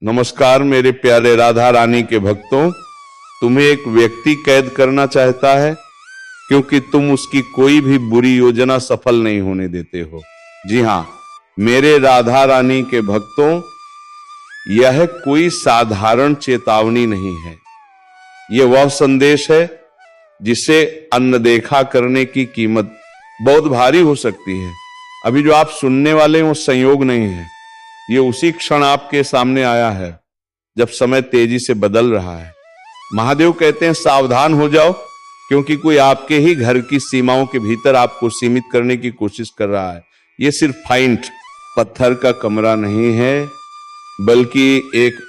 नमस्कार मेरे प्यारे राधा रानी के भक्तों, तुम्हें एक व्यक्ति कैद करना चाहता है क्योंकि तुम उसकी कोई भी बुरी योजना सफल नहीं होने देते हो। जी हां मेरे राधा रानी के भक्तों, यह कोई साधारण चेतावनी नहीं है। यह वह संदेश है जिसे अनदेखा करने की कीमत बहुत भारी हो सकती है। अभी जो आप सुनने वाले हैं वो संयोग नहीं है, ये उसी क्षण आपके सामने आया है जब समय तेजी से बदल रहा है। महादेव कहते हैं सावधान हो जाओ, क्योंकि कोई आपके ही घर की सीमाओं के भीतर आपको सीमित करने की कोशिश कर रहा है। ये सिर्फ फाइंट पत्थर का कमरा नहीं है, बल्कि एक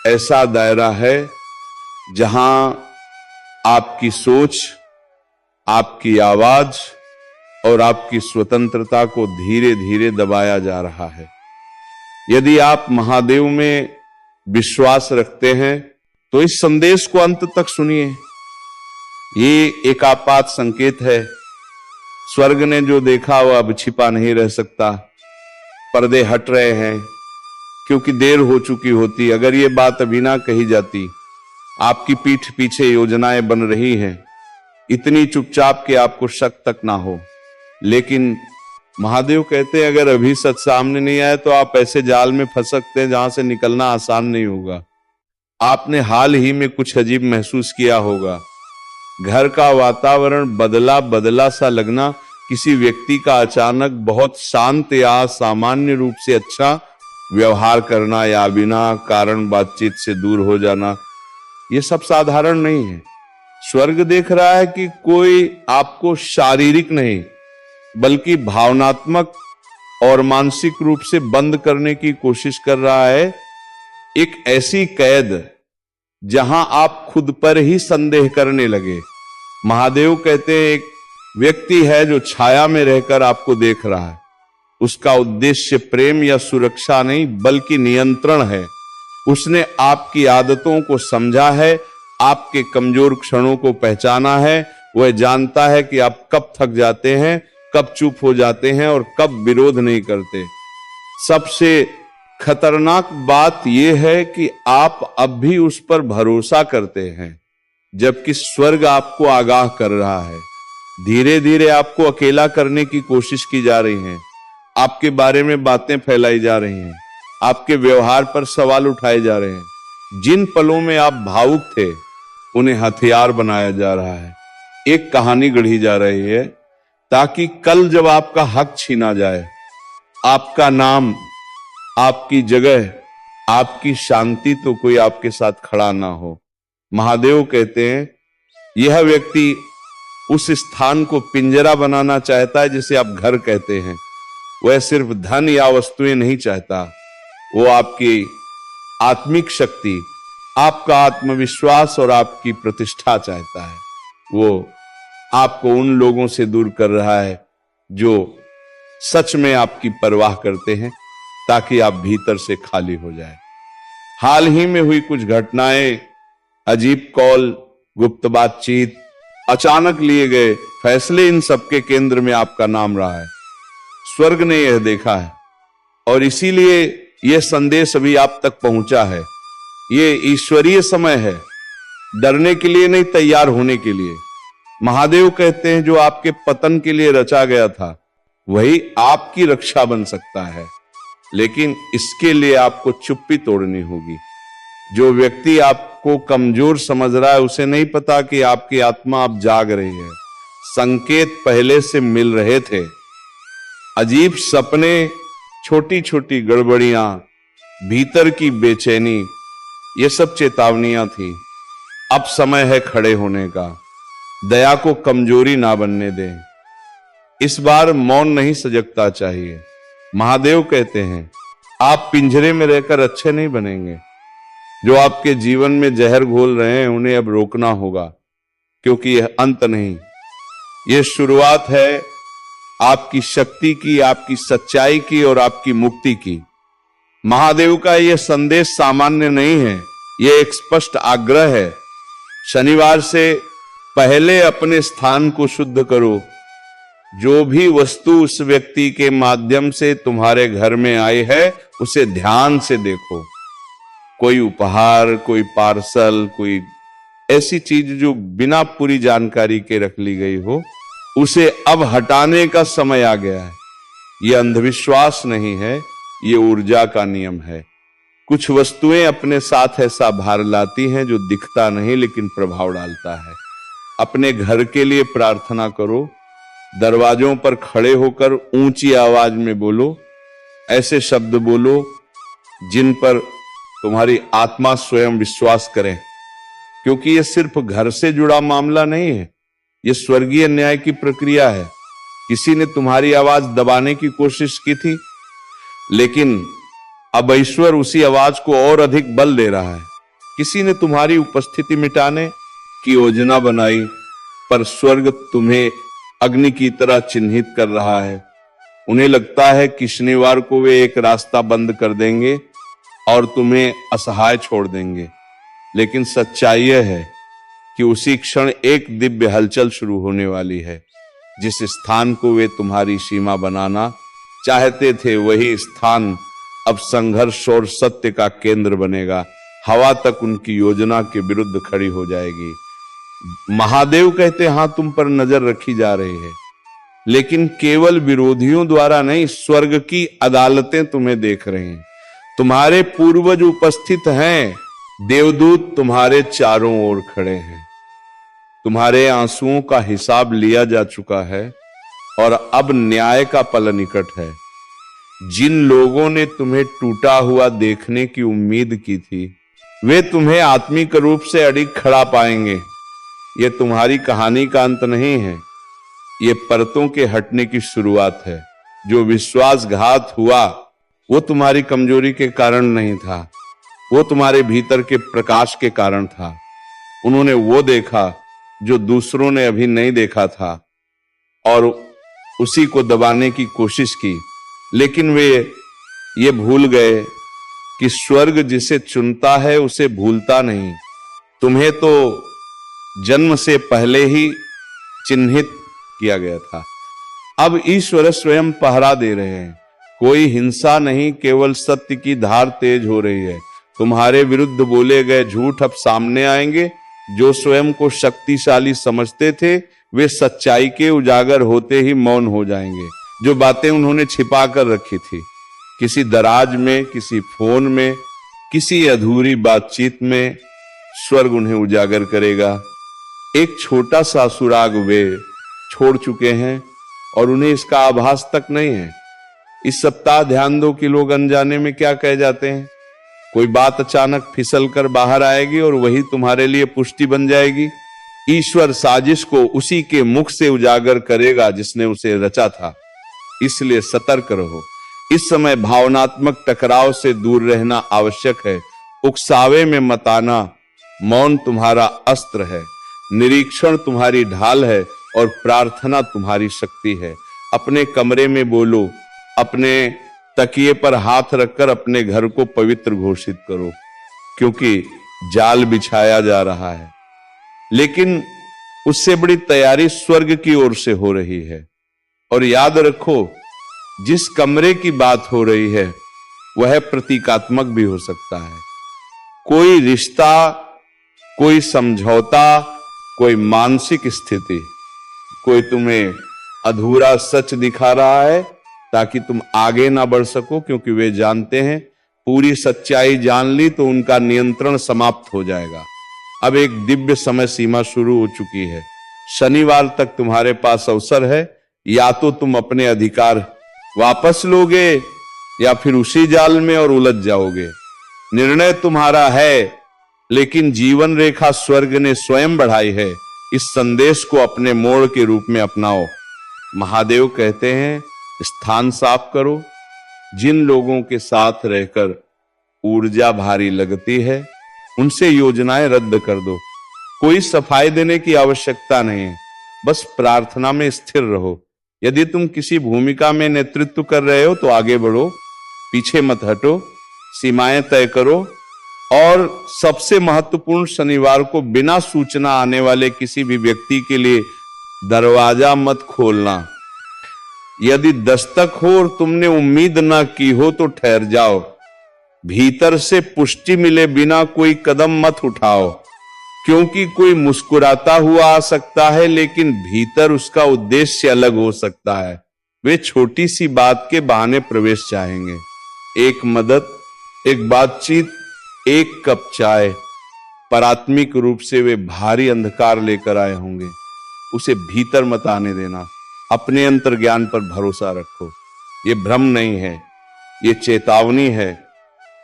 ऐसा दायरा है जहां आपकी सोच, आपकी आवाज और आपकी स्वतंत्रता को धीरे धीरे दबाया जा रहा है। यदि आप महादेव में विश्वास रखते हैं तो इस संदेश को अंत तक सुनिए। ये एक आपात संकेत है। स्वर्ग ने जो देखा वह अब छिपा नहीं रह सकता। पर्दे हट रहे हैं क्योंकि देर हो चुकी होती। अगर ये बात अभी ना कही जाती, आपकी पीठ पीछे योजनाएं बन रही हैं, इतनी चुपचाप कि आपको शक तक ना हो। लेकिन महादेव कहते हैं अगर अभी सच सामने नहीं आए तो आप ऐसे जाल में फंस सकते हैं जहां से निकलना आसान नहीं होगा। आपने हाल ही में कुछ अजीब महसूस किया होगा। घर का वातावरण बदला बदला सा लगना, किसी व्यक्ति का अचानक बहुत शांत या सामान्य रूप से अच्छा व्यवहार करना या बिना कारण बातचीत से दूर हो जाना, यह सब साधारण नहीं है। स्वर्ग देख रहा है कि कोई आपको शारीरिक नहीं बल्कि भावनात्मक और मानसिक रूप से बंद करने की कोशिश कर रहा है। एक ऐसी कैद जहां आप खुद पर ही संदेह करने लगे। महादेव कहते हैं एक व्यक्ति है जो छाया में रहकर आपको देख रहा है। उसका उद्देश्य प्रेम या सुरक्षा नहीं बल्कि नियंत्रण है। उसने आपकी आदतों को समझा है, आपके कमजोर क्षणों को पहचाना है। वह जानता है कि आप कब थक जाते हैं, कब चुप हो जाते हैं और कब विरोध नहीं करते। सबसे खतरनाक बात यह है कि आप अब भी उस पर भरोसा करते हैं, जबकि स्वर्ग आपको आगाह कर रहा है। धीरे धीरे आपको अकेला करने की कोशिश की जा रही है। आपके बारे में बातें फैलाई जा रही हैं, आपके व्यवहार पर सवाल उठाए जा रहे हैं। जिन पलों में आप भावुक थे उन्हें हथियार बनाया जा रहा है। एक कहानी गढ़ी जा रही है ताकि कल जब आपका हक छीना जाए, आपका नाम, आपकी जगह, आपकी शांति तो कोई आपके साथ खड़ा ना हो। महादेव कहते हैं यह व्यक्ति उस स्थान को पिंजरा बनाना चाहता है जिसे आप घर कहते हैं। वह सिर्फ धन या वस्तुएं नहीं चाहता, वो आपकी आत्मिक शक्ति, आपका आत्मविश्वास और आपकी प्रतिष्ठा चाहता है। वो आपको उन लोगों से दूर कर रहा है जो सच में आपकी परवाह करते हैं, ताकि आप भीतर से खाली हो जाए। हाल ही में हुई कुछ घटनाएं, अजीब कॉल, गुप्त बातचीत, अचानक लिए गए फैसले, इन सबके केंद्र में आपका नाम रहा है। स्वर्ग ने यह देखा है और इसीलिए यह संदेश अभी आप तक पहुंचा है। यह ईश्वरीय समय है, डरने के लिए नहीं, तैयार होने के लिए। महादेव कहते हैं जो आपके पतन के लिए रचा गया था वही आपकी रक्षा बन सकता है, लेकिन इसके लिए आपको चुप्पी तोड़नी होगी। जो व्यक्ति आपको कमजोर समझ रहा है उसे नहीं पता कि आपकी आत्मा अब जाग रही है। संकेत पहले से मिल रहे थे। अजीब सपने, छोटी छोटी गड़बड़ियां, भीतर की बेचैनी, ये सब चेतावनियां थी। अब समय है खड़े होने का। दया को कमजोरी ना बनने दें। इस बार मौन नहीं, सजगता चाहिए। महादेव कहते हैं आप पिंजरे में रहकर अच्छे नहीं बनेंगे। जो आपके जीवन में जहर घोल रहे हैं उन्हें अब रोकना होगा, क्योंकि यह अंत नहीं, यह शुरुआत है आपकी शक्ति की, आपकी सच्चाई की और आपकी मुक्ति की। महादेव का यह संदेश सामान्य नहीं है, यह एक स्पष्ट आग्रह है। शनिवार से पहले अपने स्थान को शुद्ध करो। जो भी वस्तु उस व्यक्ति के माध्यम से तुम्हारे घर में आई है उसे ध्यान से देखो। कोई उपहार, कोई पार्सल, कोई ऐसी चीज जो बिना पूरी जानकारी के रख ली गई हो, उसे अब हटाने का समय आ गया है। ये अंधविश्वास नहीं है, ये ऊर्जा का नियम है। कुछ वस्तुएं अपने साथ ऐसा भार लाती हैं जो दिखता नहीं लेकिन प्रभाव डालता है। अपने घर के लिए प्रार्थना करो, दरवाजों पर खड़े होकर ऊंची आवाज में बोलो, ऐसे शब्द बोलो जिन पर तुम्हारी आत्मा स्वयं विश्वास करे, क्योंकि यह सिर्फ घर से जुड़ा मामला नहीं है, यह स्वर्गीय न्याय की प्रक्रिया है। किसी ने तुम्हारी आवाज दबाने की कोशिश की थी, लेकिन अब ईश्वर उसी आवाज को और अधिक बल दे रहा है। किसी ने तुम्हारी उपस्थिति मिटाने की योजना बनाई, पर स्वर्ग तुम्हें अग्नि की तरह चिन्हित कर रहा है। उन्हें लगता है कि शनिवार को वे एक रास्ता बंद कर देंगे और तुम्हें असहाय छोड़ देंगे, लेकिन सच्चाई यह है कि उसी क्षण एक दिव्य हलचल शुरू होने वाली है। जिस स्थान को वे तुम्हारी सीमा बनाना चाहते थे, वही स्थान अब संघर्ष और सत्य का केंद्र बनेगा। हवा तक उनकी योजना के विरुद्ध खड़ी हो जाएगी। महादेव कहते, हां तुम पर नजर रखी जा रही है, लेकिन केवल विरोधियों द्वारा नहीं, स्वर्ग की अदालतें तुम्हें देख रही हैं। तुम्हारे पूर्वज उपस्थित हैं, देवदूत तुम्हारे चारों ओर खड़े हैं। तुम्हारे आंसुओं का हिसाब लिया जा चुका है और अब न्याय का पल निकट है। जिन लोगों ने तुम्हें टूटा हुआ देखने की उम्मीद की थी, वे तुम्हें आत्मिक रूप से अडिग खड़ा पाएंगे। यह तुम्हारी कहानी का अंत नहीं है, ये परतों के हटने की शुरुआत है। जो विश्वासघात हुआ वो तुम्हारी कमजोरी के कारण नहीं था, वो तुम्हारे भीतर के प्रकाश के कारण था। उन्होंने वो देखा जो दूसरों ने अभी नहीं देखा था और उसी को दबाने की कोशिश की, लेकिन वे ये भूल गए कि स्वर्ग जिसे चुनता है उसे भूलता नहीं। तुम्हें तो जन्म से पहले ही चिन्हित किया गया था। अब ईश्वर स्वयं पहरा दे रहे हैं। कोई हिंसा नहीं, केवल सत्य की धार तेज हो रही है। तुम्हारे विरुद्ध बोले गए झूठ अब सामने आएंगे। जो स्वयं को शक्तिशाली समझते थे, वे सच्चाई के उजागर होते ही मौन हो जाएंगे। जो बातें उन्होंने छिपा कर रखी थी, किसी दराज में, किसी फोन में, किसी अधूरी बातचीत में, स्वर्ग उन्हें उजागर करेगा। एक छोटा सा सुराग वे छोड़ चुके हैं और उन्हें इसका आभास तक नहीं है। इस सप्ताह ध्यान दो कि लोग अनजाने में क्या कह जाते हैं। कोई बात अचानक फिसल कर बाहर आएगी और वही तुम्हारे लिए पुष्टि बन जाएगी। ईश्वर साजिश को उसी के मुख से उजागर करेगा जिसने उसे रचा था। इसलिए सतर्क रहो। इस समय भावनात्मक टकराव से दूर रहना आवश्यक है। उकसावे में मत आना। मौन तुम्हारा अस्त्र है, निरीक्षण तुम्हारी ढाल है और प्रार्थना तुम्हारी शक्ति है। अपने कमरे में बोलो, अपने तकिए पर हाथ रखकर अपने घर को पवित्र घोषित करो, क्योंकि जाल बिछाया जा रहा है। लेकिन उससे बड़ी तैयारी स्वर्ग की ओर से हो रही है। और याद रखो, जिस कमरे की बात हो रही है वह प्रतीकात्मक भी हो सकता है। कोई रिश्ता, कोई समझौता, कोई मानसिक स्थिति, कोई तुम्हें अधूरा सच दिखा रहा है ताकि तुम आगे ना बढ़ सको, क्योंकि वे जानते हैं पूरी सच्चाई जान ली तो उनका नियंत्रण समाप्त हो जाएगा। अब एक दिव्य समय सीमा शुरू हो चुकी है। शनिवार तक तुम्हारे पास अवसर है। या तो तुम अपने अधिकार वापस लोगे या फिर उसी जाल में और उलझ जाओगे। निर्णय तुम्हारा है, लेकिन जीवन रेखा स्वर्ग ने स्वयं बढ़ाई है। इस संदेश को अपने मोड़ के रूप में अपनाओ। महादेव कहते हैं, स्थान साफ करो। जिन लोगों के साथ रहकर ऊर्जा भारी लगती है, उनसे योजनाएं रद्द कर दो। कोई सफाई देने की आवश्यकता नहीं है, बस प्रार्थना में स्थिर रहो। यदि तुम किसी भूमिका में नेतृत्व कर रहे हो तो आगे बढ़ो, पीछे मत हटो, सीमाएं तय करो। और सबसे महत्वपूर्ण, शनिवार को बिना सूचना आने वाले किसी भी व्यक्ति के लिए दरवाजा मत खोलना। यदि दस्तक हो और तुमने उम्मीद ना की हो तो ठहर जाओ। भीतर से पुष्टि मिले बिना कोई कदम मत उठाओ, क्योंकि कोई मुस्कुराता हुआ आ सकता है लेकिन भीतर उसका उद्देश्य अलग हो सकता है। वे छोटी सी बात के बहाने प्रवेश चाहेंगे, एक मदद, एक बातचीत, एक कप चाय, पर आत्मिक रूप से वे भारी अंधकार लेकर आए होंगे। उसे भीतर मत आने देना। अपने अंतर्ज्ञान पर भरोसा रखो। ये भ्रम नहीं है, ये चेतावनी है।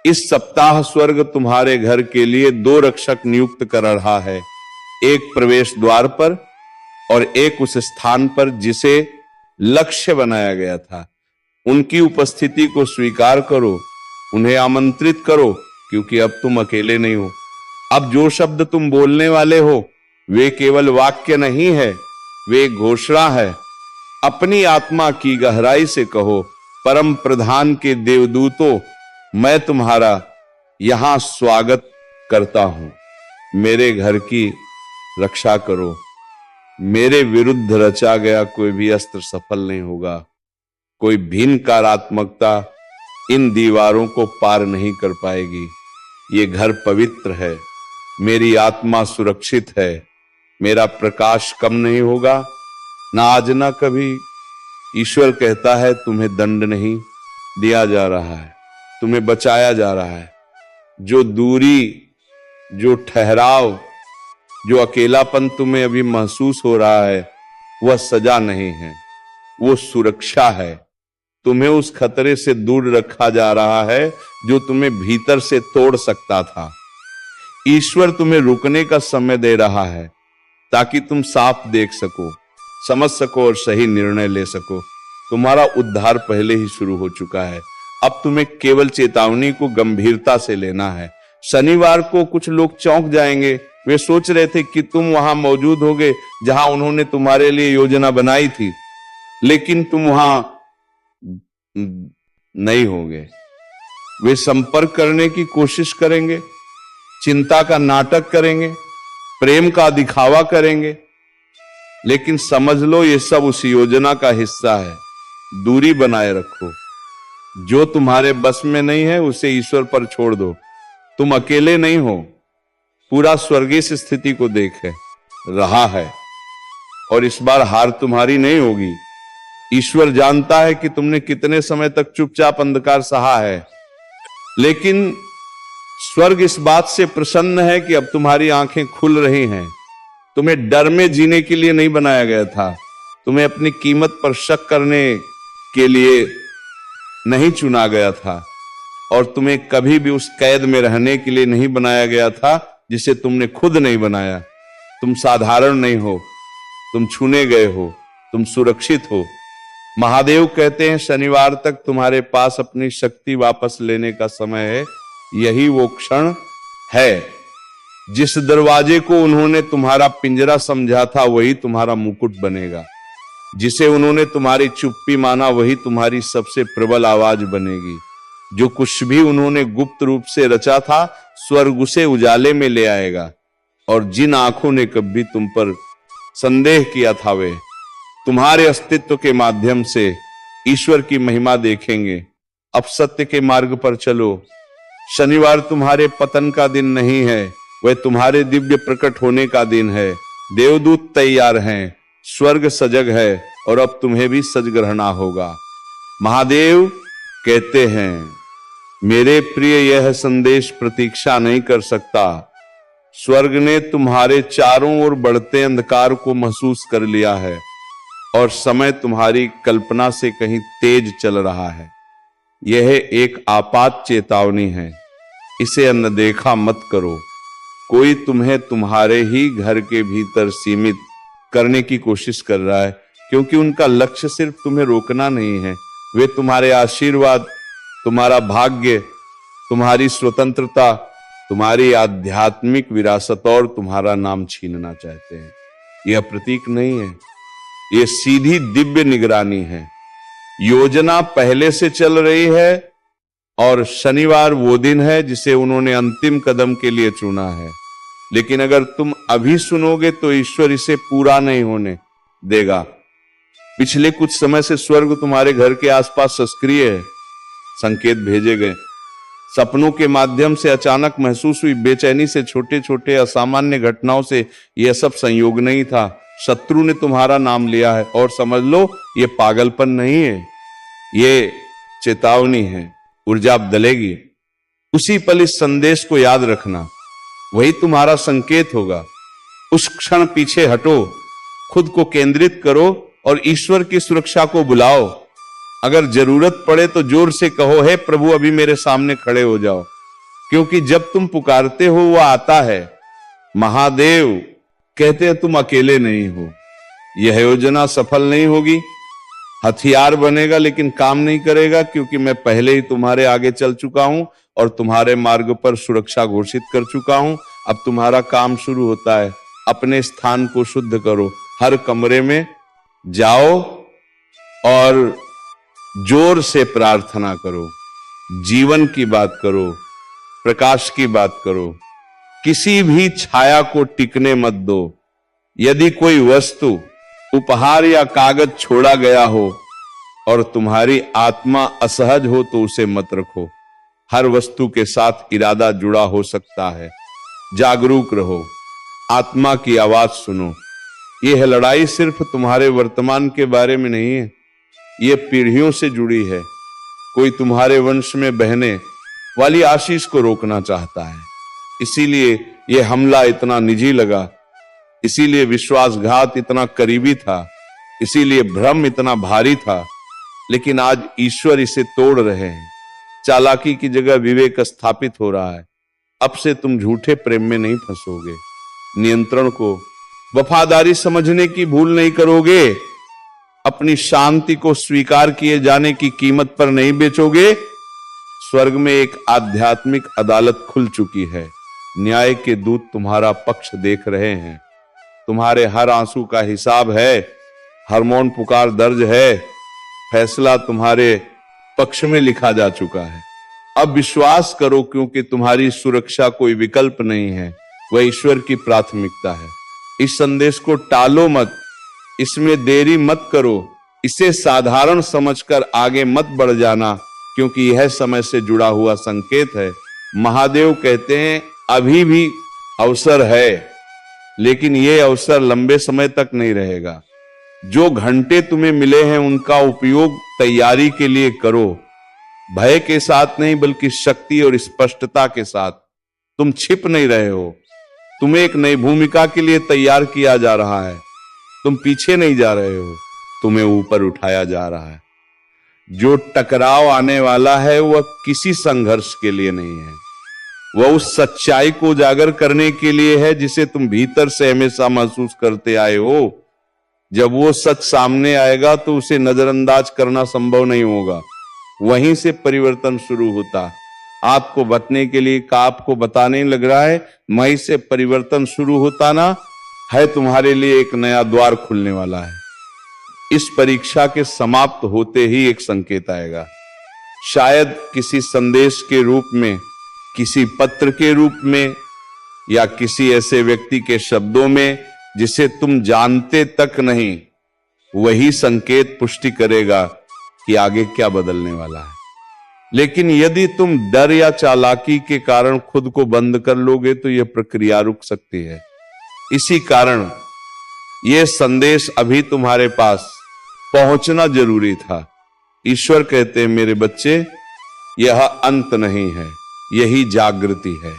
इस सप्ताह स्वर्ग तुम्हारे घर के लिए 2 रक्षक नियुक्त कर रहा है, एक प्रवेश द्वार पर और एक उस स्थान पर जिसे लक्ष्य बनाया गया था। उनकी उपस्थिति को स्वीकार करो, उन्हें आमंत्रित करो, क्योंकि अब तुम अकेले नहीं हो। अब जो शब्द तुम बोलने वाले हो वे केवल वाक्य नहीं है, वे घोषणा है। अपनी आत्मा की गहराई से कहो, परम प्रधान के देवदूतों, मैं तुम्हारा यहां स्वागत करता हूं। मेरे घर की रक्षा करो। मेरे विरुद्ध रचा गया कोई भी अस्त्र सफल नहीं होगा। कोई भी नकारात्मकता इन दीवारों को पार नहीं कर पाएगी। ये घर पवित्र है, मेरी आत्मा सुरक्षित है, मेरा प्रकाश कम नहीं होगा, ना आज ना कभी। ईश्वर कहता है तुम्हें दंड नहीं दिया जा रहा है, तुम्हें बचाया जा रहा है। जो दूरी, जो ठहराव, जो अकेलापन तुम्हें अभी महसूस हो रहा है वह सजा नहीं है, वो सुरक्षा है। तुम्हें उस खतरे से दूर रखा जा रहा है जो तुम्हें भीतर से तोड़ सकता था। ईश्वर तुम्हें रुकने का समय दे रहा है ताकि तुम साफ देख सको, समझ सको और सही निर्णय ले सको। तुम्हारा उद्धार पहले ही शुरू हो चुका है। अब तुम्हें केवल चेतावनी को गंभीरता से लेना है। शनिवार को कुछ लोग चौंक जाएंगे। वे सोच रहे थे कि तुम वहां मौजूद होगे जहां उन्होंने तुम्हारे लिए योजना बनाई थी, लेकिन तुम वहां नहीं होगे। वे संपर्क करने की कोशिश करेंगे, चिंता का नाटक करेंगे, प्रेम का दिखावा करेंगे, लेकिन समझ लो ये सब उस योजना का हिस्सा है। दूरी बनाए रखो। जो तुम्हारे बस में नहीं है उसे ईश्वर पर छोड़ दो। तुम अकेले नहीं हो। पूरा स्वर्ग इस स्थिति को देख रहा है और इस बार हार तुम्हारी नहीं होगी। ईश्वर जानता है कि तुमने कितने समय तक चुपचाप अंधकार सहा है, लेकिन स्वर्ग इस बात से प्रसन्न है कि अब तुम्हारी आंखें खुल रही हैं। तुम्हें डर में जीने के लिए नहीं बनाया गया था। तुम्हें अपनी कीमत पर शक करने के लिए नहीं चुना गया था और तुम्हें कभी भी उस कैद में रहने के लिए नहीं बनाया गया था जिसे तुमने खुद नहीं बनाया। तुम साधारण नहीं हो, तुम चुने गए हो, तुम सुरक्षित हो। महादेव कहते हैं शनिवार तक तुम्हारे पास अपनी शक्ति वापस लेने का समय है। यही वो क्षण है। जिस दरवाजे को उन्होंने तुम्हारा पिंजरा समझा था वही तुम्हारा मुकुट बनेगा। जिसे उन्होंने तुम्हारी चुप्पी माना वही तुम्हारी सबसे प्रबल आवाज बनेगी। जो कुछ भी उन्होंने गुप्त रूप से रचा था स्वर्ग उसे उजाले में ले आएगा। और जिन आंखों ने कभी तुम पर संदेह किया था वे तुम्हारे अस्तित्व के माध्यम से ईश्वर की महिमा देखेंगे। अब सत्य के मार्ग पर चलो। शनिवार तुम्हारे पतन का दिन नहीं है, वह तुम्हारे दिव्य प्रकट होने का दिन है। देवदूत तैयार हैं, स्वर्ग सजग है और अब तुम्हें भी सजग रहना होगा। महादेव कहते हैं मेरे प्रिय, यह संदेश प्रतीक्षा नहीं कर सकता। स्वर्ग ने तुम्हारे चारों ओर बढ़ते अंधकार को महसूस कर लिया है और समय तुम्हारी कल्पना से कहीं तेज चल रहा है। यह एक आपात चेतावनी है, इसे अनदेखा मत करो। कोई तुम्हें तुम्हारे ही घर के भीतर सीमित करने की कोशिश कर रहा है, क्योंकि उनका लक्ष्य सिर्फ तुम्हें रोकना नहीं है। वे तुम्हारे आशीर्वाद, तुम्हारा भाग्य, तुम्हारी स्वतंत्रता, तुम्हारी आध्यात्मिक विरासत और तुम्हारा नाम छीनना चाहते हैं। यह प्रतीक नहीं है, यह सीधी दिव्य निगरानी है। योजना पहले से चल रही है और शनिवार वो दिन है जिसे उन्होंने अंतिम कदम के लिए चुना है। लेकिन अगर तुम अभी सुनोगे तो ईश्वर इसे पूरा नहीं होने देगा। पिछले कुछ समय से स्वर्ग तुम्हारे घर के आसपास सक्रिय है। संकेत भेजे गए, सपनों के माध्यम से अचानक महसूस हुई बेचैनी से छोटे छोटे असामान्य घटनाओं से यह सब संयोग नहीं था। शत्रु ने तुम्हारा नाम लिया है और समझ लो ये पागलपन नहीं है, ये चेतावनी है। ऊर्जा बदलेगी। उसी पल इस संदेश को याद रखना, वही तुम्हारा संकेत होगा। उस क्षण पीछे हटो, खुद को केंद्रित करो और ईश्वर की सुरक्षा को बुलाओ। अगर जरूरत पड़े तो जोर से कहो, हे प्रभु अभी मेरे सामने खड़े हो जाओ, क्योंकि जब तुम पुकारते हो वो आता है। महादेव कहते हैं तुम अकेले नहीं हो। यह योजना सफल नहीं होगी, हथियार बनेगा लेकिन काम नहीं करेगा, क्योंकि मैं पहले ही तुम्हारे आगे चल चुका हूं और तुम्हारे मार्ग पर सुरक्षा घोषित कर चुका हूं। अब तुम्हारा काम शुरू होता है। अपने स्थान को शुद्ध करो, हर कमरे में जाओ और जोर से प्रार्थना करो, जीवन की बात करो, प्रकाश की बात करो। किसी भी छाया को टिकने मत दो। यदि कोई वस्तु, उपहार या कागज छोड़ा गया हो और तुम्हारी आत्मा असहज हो तो उसे मत रखो। हर वस्तु के साथ इरादा जुड़ा हो सकता है। जागरूक रहो, आत्मा की आवाज सुनो। यह लड़ाई सिर्फ तुम्हारे वर्तमान के बारे में नहीं है, ये पीढ़ियों से जुड़ी है। कोई तुम्हारे वंश में बहने वाली आशीष को रोकना चाहता है। इसीलिए यह हमला इतना निजी लगा, इसीलिए विश्वासघात इतना करीबी था, इसीलिए भ्रम इतना भारी था। लेकिन आज ईश्वर इसे तोड़ रहे हैं। चालाकी की जगह विवेक स्थापित हो रहा है। अब से तुम झूठे प्रेम में नहीं फंसोगे, नियंत्रण को वफादारी समझने की भूल नहीं करोगे, अपनी शांति को स्वीकार किए जाने की कीमत पर नहीं बेचोगे। स्वर्ग में एक आध्यात्मिक अदालत खुल चुकी है। न्याय के दूत तुम्हारा पक्ष देख रहे हैं। तुम्हारे हर आंसू का हिसाब है, हर मौन पुकार दर्ज है। फैसला तुम्हारे पक्ष में लिखा जा चुका है। अब विश्वास करो, क्योंकि तुम्हारी सुरक्षा कोई विकल्प नहीं है, वह ईश्वर की प्राथमिकता है। इस संदेश को टालो मत, इसमें देरी मत करो, इसे साधारण समझकर आगे मत बढ़ जाना, क्योंकि यह समय से जुड़ा हुआ संकेत है। महादेव कहते हैं अभी भी अवसर है, लेकिन यह अवसर लंबे समय तक नहीं रहेगा। जो घंटे तुम्हें मिले हैं उनका उपयोग तैयारी के लिए करो, भय के साथ नहीं बल्कि शक्ति और स्पष्टता के साथ। तुम छिप नहीं रहे हो, तुम्हें एक नई भूमिका के लिए तैयार किया जा रहा है। तुम पीछे नहीं जा रहे हो, तुम्हें ऊपर उठाया जा रहा है। जो टकराव आने वाला है वह किसी संघर्ष के लिए नहीं है, वह उस सच्चाई को उजागर करने के लिए है जिसे तुम भीतर से हमेशा महसूस करते आए हो। जब वो सच सामने आएगा तो उसे नजरअंदाज करना संभव नहीं होगा। वहीं से परिवर्तन शुरू होता। आपको बतने के लिए आपको बताने लग रहा है, वहीं से परिवर्तन शुरू होता ना है। तुम्हारे लिए एक नया द्वार खुलने वाला है। इस परीक्षा के समाप्त होते ही एक संकेत आएगा, शायद किसी संदेश के रूप में, किसी पत्र के रूप में, या किसी ऐसे व्यक्ति के शब्दों में जिसे तुम जानते तक नहीं। वही संकेत पुष्टि करेगा कि आगे क्या बदलने वाला है। लेकिन यदि तुम डर या चालाकी के कारण खुद को बंद कर लोगे तो यह प्रक्रिया रुक सकती है। इसी कारण यह संदेश अभी तुम्हारे पास पहुंचना जरूरी था। ईश्वर कहते हैं मेरे बच्चे, यह अंत नहीं है, यही जागृति है,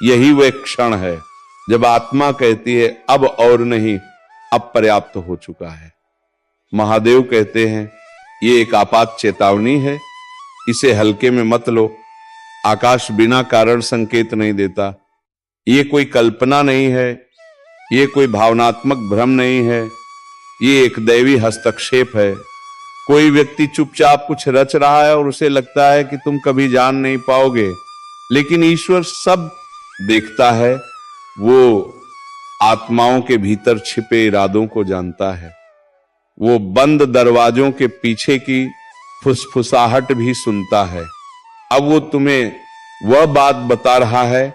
यही वह क्षण है जब आत्मा कहती है अब और नहीं, अब पर्याप्त हो चुका है। महादेव कहते हैं ये एक आपात चेतावनी है, इसे हल्के में मत लो। आकाश बिना कारण संकेत नहीं देता। ये कोई कल्पना नहीं है, ये कोई भावनात्मक भ्रम नहीं है, ये एक दैवी हस्तक्षेप है। कोई व्यक्ति चुपचाप कुछ रच रहा है और उसे लगता है कि तुम कभी जान नहीं पाओगे, लेकिन ईश्वर सब देखता है। वो आत्माओं के भीतर छिपे इरादों को जानता है। वो बंद दरवाजों के पीछे की फुसफुसाहट भी सुनता है। अब वो तुम्हें वह बात बता रहा है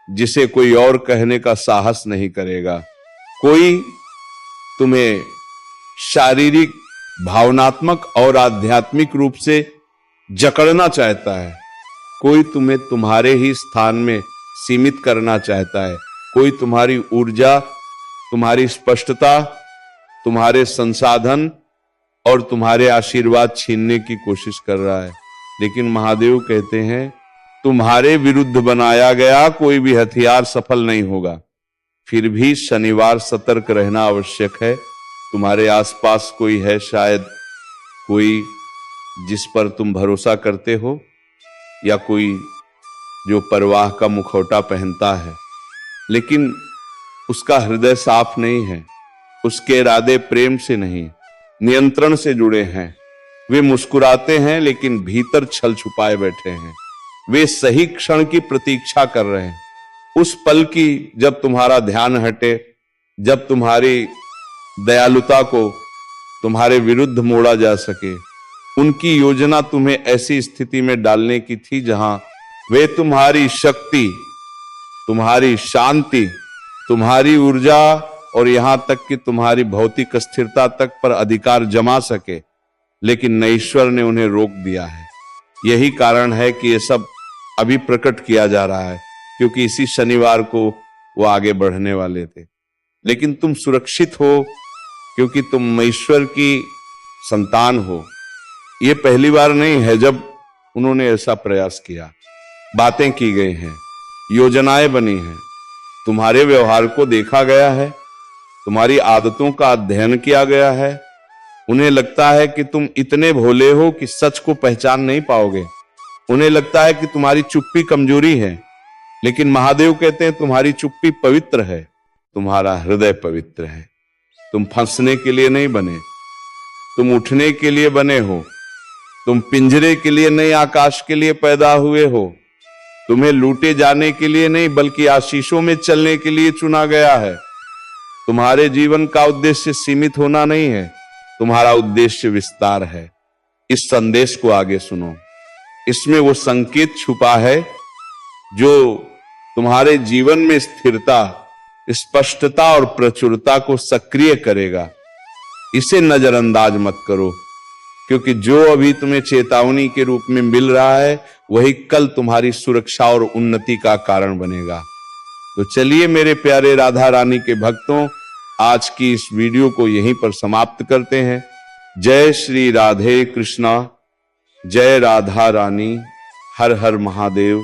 जिसे कोई और कहने का साहस नहीं करेगा। कोई तुम्हें शारीरिक, भावनात्मक और आध्यात्मिक रूप से जकड़ना चाहता है, कोई तुम्हें तुम्हारे ही स्थान में सीमित करना चाहता है, कोई तुम्हारी ऊर्जा, तुम्हारी स्पष्टता, तुम्हारे संसाधन और तुम्हारे आशीर्वाद छीनने की कोशिश कर रहा है। लेकिन महादेव कहते हैं तुम्हारे विरुद्ध बनाया गया कोई भी हथियार सफल नहीं होगा। फिर भी शनिवार सतर्क रहना आवश्यक है। तुम्हारे आसपास कोई है, शायद कोई जिस पर तुम भरोसा करते हो, या कोई जो परवाह का मुखौटा पहनता है, लेकिन उसका हृदय साफ नहीं है, उसके इरादे प्रेम से नहीं, नियंत्रण से जुड़े हैं। वे मुस्कुराते हैं लेकिन भीतर छल छुपाए बैठे हैं। वे सही क्षण की प्रतीक्षा कर रहे हैं, उस पल की जब तुम्हारा ध्यान हटे, जब तुम्हारी दयालुता को तुम्हारे विरुद्ध मोड़ा जा सके। उनकी योजना तुम्हें ऐसी स्थिति में डालने की थी जहां वे तुम्हारी शक्ति, तुम्हारी शांति, तुम्हारी ऊर्जा और यहां तक कि तुम्हारी भौतिक स्थिरता तक पर अधिकार जमा सके, लेकिन ईश्वर ने उन्हें रोक दिया है। यही कारण है कि ये सब अभी प्रकट किया जा रहा है, क्योंकि इसी शनिवार को वो आगे बढ़ने वाले थे। लेकिन तुम सुरक्षित हो क्योंकि तुम ईश्वर की संतान हो। ये पहली बार नहीं है जब उन्होंने ऐसा प्रयास किया। बातें की गई हैं, योजनाएं बनी हैं, तुम्हारे व्यवहार को देखा गया है, तुम्हारी आदतों का अध्ययन किया गया है। उन्हें लगता है कि तुम इतने भोले हो कि सच को पहचान नहीं पाओगे। उन्हें लगता है कि तुम्हारी चुप्पी कमजोरी है, लेकिन महादेव कहते हैं तुम्हारी चुप्पी पवित्र है, तुम्हारा हृदय पवित्र है। तुम फंसने के लिए नहीं बने, तुम उठने के लिए बने हो। तुम पिंजरे के लिए नहीं, आकाश के लिए पैदा हुए हो। तुम्हें लूटे जाने के लिए नहीं, बल्कि आशीषों में चलने के लिए चुना गया है। तुम्हारे जीवन का उद्देश्य सीमित होना नहीं है, तुम्हारा उद्देश्य विस्तार है। इस संदेश को आगे सुनो। इसमें वो संकेत छुपा है जो तुम्हारे जीवन में स्थिरता, स्पष्टता और प्रचुरता को सक्रिय करेगा। इसे नजरअंदाज मत करो, क्योंकि जो अभी तुम्हें चेतावनी के रूप में मिल रहा है वही कल तुम्हारी सुरक्षा और उन्नति का कारण बनेगा। तो चलिए मेरे प्यारे राधा रानी के भक्तों, आज की इस वीडियो को यहीं पर समाप्त करते हैं। जय श्री राधे कृष्णा, जय राधा रानी, हर हर महादेव।